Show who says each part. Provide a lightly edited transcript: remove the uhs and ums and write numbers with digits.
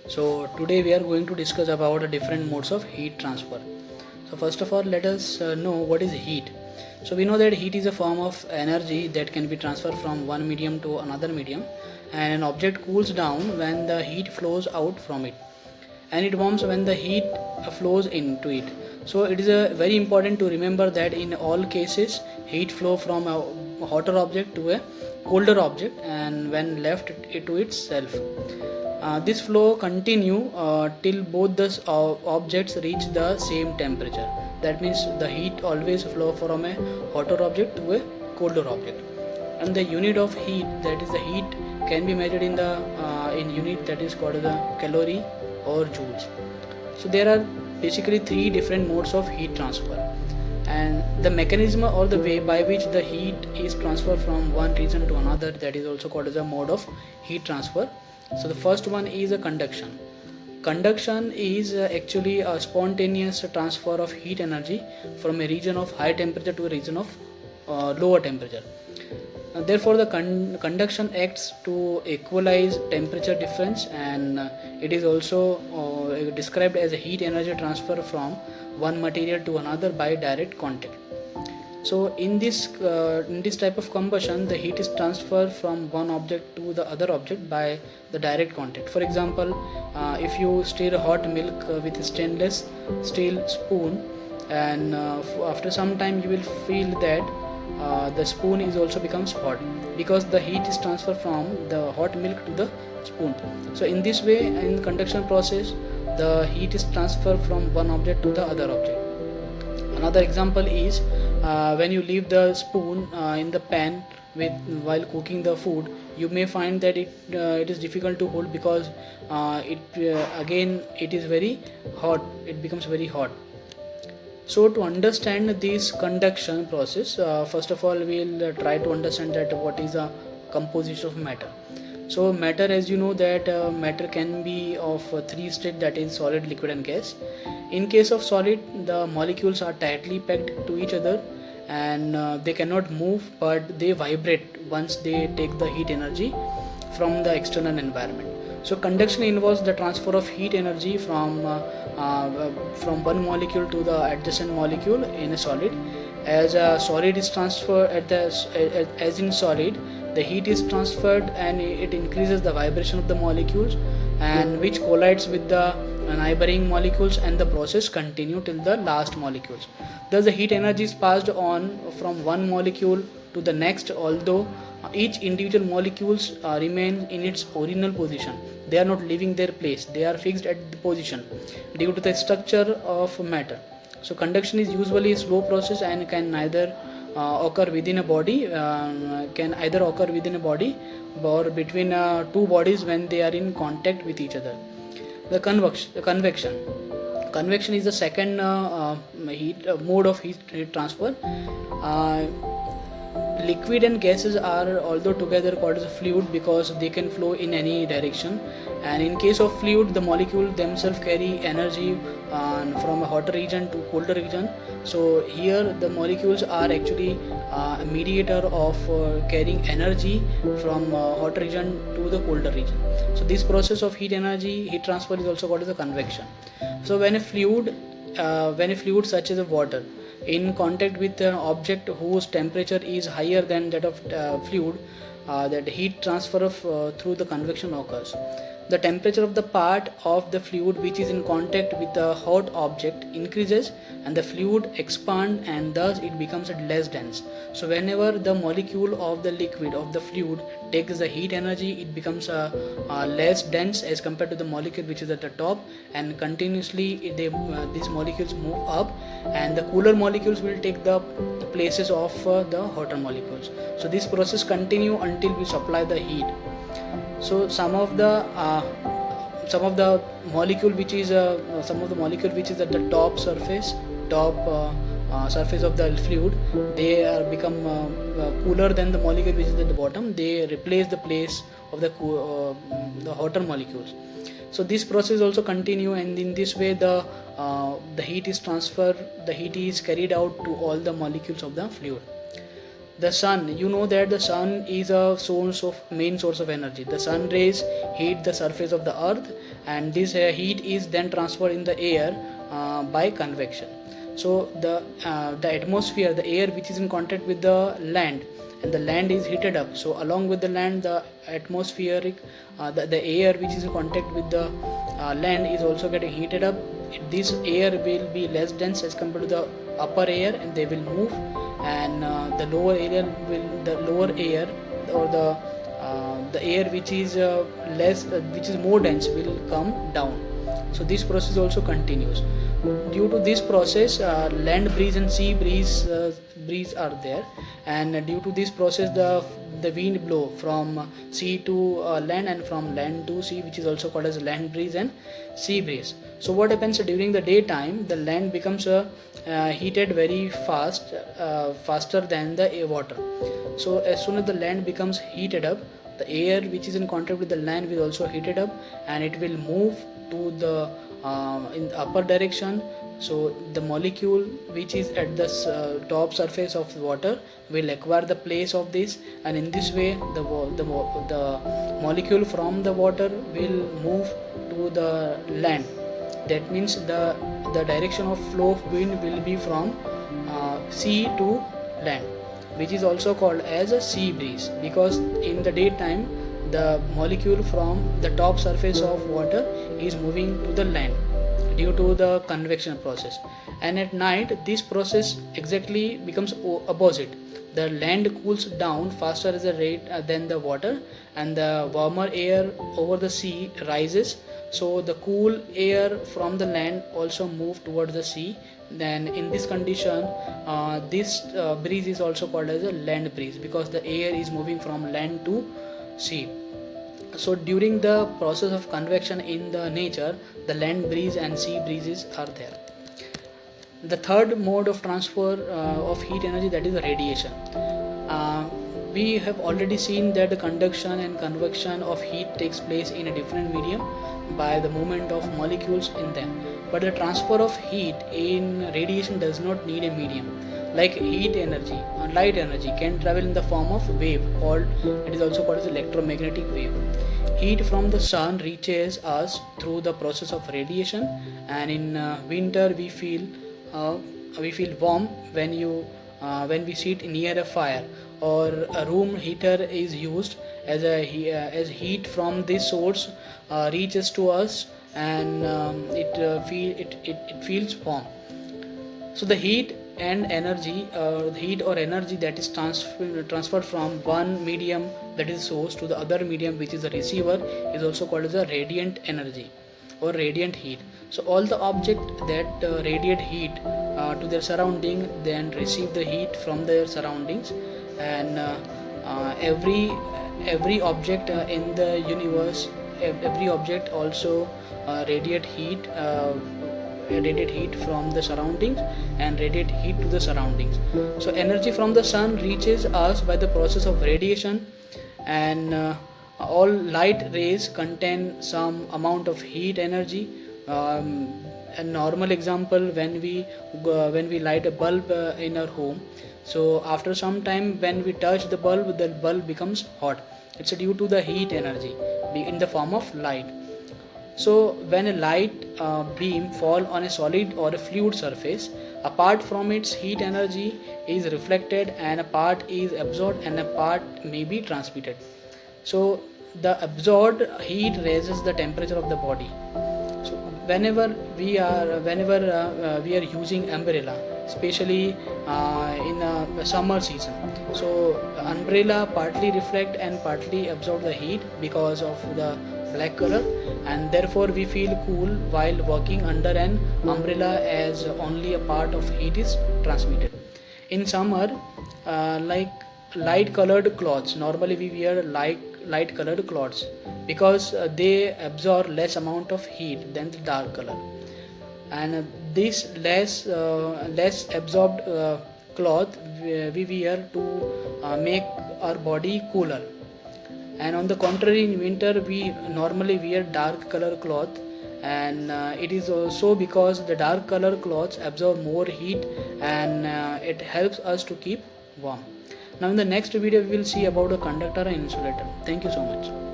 Speaker 1: So today we are going to discuss about the different modes of heat transfer. So first of all, let us know what is heat. So we know that heat is a form of energy that can be transferred from one medium to another medium, and an object cools down when the heat flows out from it, and it warms when the heat flows into it. So it is very important to remember that in all cases heat flow from a hotter object to a colder object, and when left it to itself, this flow continue till both the objects reach the same temperature. That means the heat always flow from a hotter object to a colder object, and the unit of heat, that is the heat, can be measured in unit that is called the calorie or joules. So there are basically three different modes of heat transfer, and the mechanism or the way by which the heat is transferred from one region to another, that is also called as a mode of heat transfer. So the first one is a conduction. Conduction is actually a spontaneous transfer of heat energy from a region of high temperature to a region of lower temperature. Therefore, the conduction acts to equalize temperature difference, and it is also described as a heat energy transfer from one material to another by direct contact. So in this type of combustion, the heat is transferred from one object to the other object by the direct contact. For example, if you stir hot milk with a stainless steel spoon, and after some time you will feel that the spoon is also becomes hot, because the heat is transferred from the hot milk to the spoon. So in this way, in the conduction process, the heat is transferred from one object to the other object. Another example is when you leave the spoon in the pan while cooking the food, you may find that it is difficult to hold, because it is very hot, it becomes very hot. So to understand this conduction process, first of all we will try to understand that what is the composition of matter. So matter, as you know, that matter can be of three states, that is solid, liquid and gas. In case of solid, the molecules are tightly packed to each other, and they cannot move, but they vibrate once they take the heat energy from the external environment. So conduction involves the transfer of heat energy from one molecule to the adjacent molecule in a solid. As a solid is transferred as in solid, the heat is transferred and it increases the vibration of the molecules, and which collides with the neighboring molecules, and the process continue till the last molecules. Thus the heat energy is passed on from one molecule to the next, although each individual molecules remain in its original position. They are not leaving their place, they are fixed at the position due to the structure of matter. So conduction is usually a slow process and can neither occur within a body, or between two bodies when they are in contact with each other. The convection. Convection is the second mode of heat transfer. Liquid and gases are although together called as a fluid, because they can flow in any direction, and in case of fluid, the molecule themselves carry energy from a hotter region to colder region. So here the molecules are actually a mediator of carrying energy from hotter region to the colder region. So this process of heat transfer is also called as a convection. So when a fluid such as a water in contact with an object whose temperature is higher than that of fluid, that heat transfer through the convection occurs. The temperature of the part of the fluid which is in contact with the hot object increases, and the fluid expands, and thus it becomes less dense. So whenever the molecule of the liquid, of the fluid, takes the heat energy, it becomes less dense as compared to the molecule which is at the top, and continuously these molecules move up, and the cooler molecules will take the places of the hotter molecules. So this process continue until we supply the heat. So some of the molecule which is at the top surface of the fluid, they are become cooler than the molecule which is at the bottom. They replace the place of the hotter molecules. So this process also continue, and in this way the heat is transferred, the heat is carried out to all the molecules of the fluid. The sun, you know that the sun is a main source of energy. The sun rays heat the surface of the earth, and this heat is then transferred in the air by convection. So the atmosphere, the air which is in contact with the land, and the land is heated up. So along with the land, the atmospheric the air which is in contact with the land is also getting heated up. This air will be less dense as compared to the upper air, and they will move, and the lower air, or the air which is which is more dense, will come down. So this process also continues. Due to this process, land breeze and sea breeze are there, and due to this process, the wind blow from sea to land, and from land to sea, which is also called as land breeze and sea breeze. So what happens during the daytime, the land becomes heated very faster than the water. So as soon as the land becomes heated up, the air which is in contact with the land will also heated up, and it will move to the in the upper direction. So the molecule which is at the top surface of the water will acquire the place of this, and in this way the molecule from the water will move to the land. That means the direction of flow of wind will be from sea to land, which is also called as a sea breeze, because in the daytime the molecule from the top surface of water is moving to the land due to the convection process, and at night this process exactly becomes opposite. The land cools down faster as a rate than the water, and the warmer air over the sea rises. So the cool air from the land also move towards the sea. Then in this condition, this breeze is also called as a land breeze, because the air is moving from land to sea. So during the process of convection in the nature, the land breeze and sea breezes are there. The third mode of transfer of heat energy, that is radiation. We have already seen that the conduction and convection of heat takes place in a different medium by the movement of molecules in them. But the transfer of heat in radiation does not need a medium. Like heat energy, light energy can travel in the form of wave, it is also called as electromagnetic wave. Heat from the sun reaches us through the process of radiation, and in winter we feel warm when we sit near a fire, or a room heater is used as heat from this source reaches to us, and it feels warm. So the heat and energy, heat or energy that is transferred from one medium, that is source, to the other medium, which is the receiver, is also called as a radiant energy or radiant heat. So all the objects that radiate heat to their surrounding then receive the heat from their surroundings, and every object in the universe, every object also radiate heat from the surroundings and radiate heat to the surroundings. So energy from the sun reaches us by the process of radiation, and all light rays contain some amount of heat energy. A normal example, when we light a bulb in our home, so after some time when we touch the bulb becomes hot. It's due to the heat energy in the form of light. So when a light beam fall on a solid or a fluid surface, a part from its heat energy is reflected, and a part is absorbed, and a part may be transmitted. So the absorbed heat raises the temperature of the body. So whenever we are using umbrella, especially in summer season, so umbrella partly reflect and partly absorb the heat because of the black color, and therefore we feel cool while working under an umbrella, as only a part of heat is transmitted. In summer, like light colored clothes, normally we wear light colored clothes because they absorb less amount of heat than the dark color, and this less absorbed cloth we wear to make our body cooler. And on the contrary, in winter we normally wear dark color cloth, and it is also because the dark color clothes absorb more heat, and it helps us to keep warm. Now in the next video we will see about a conductor and insulator. Thank you so much.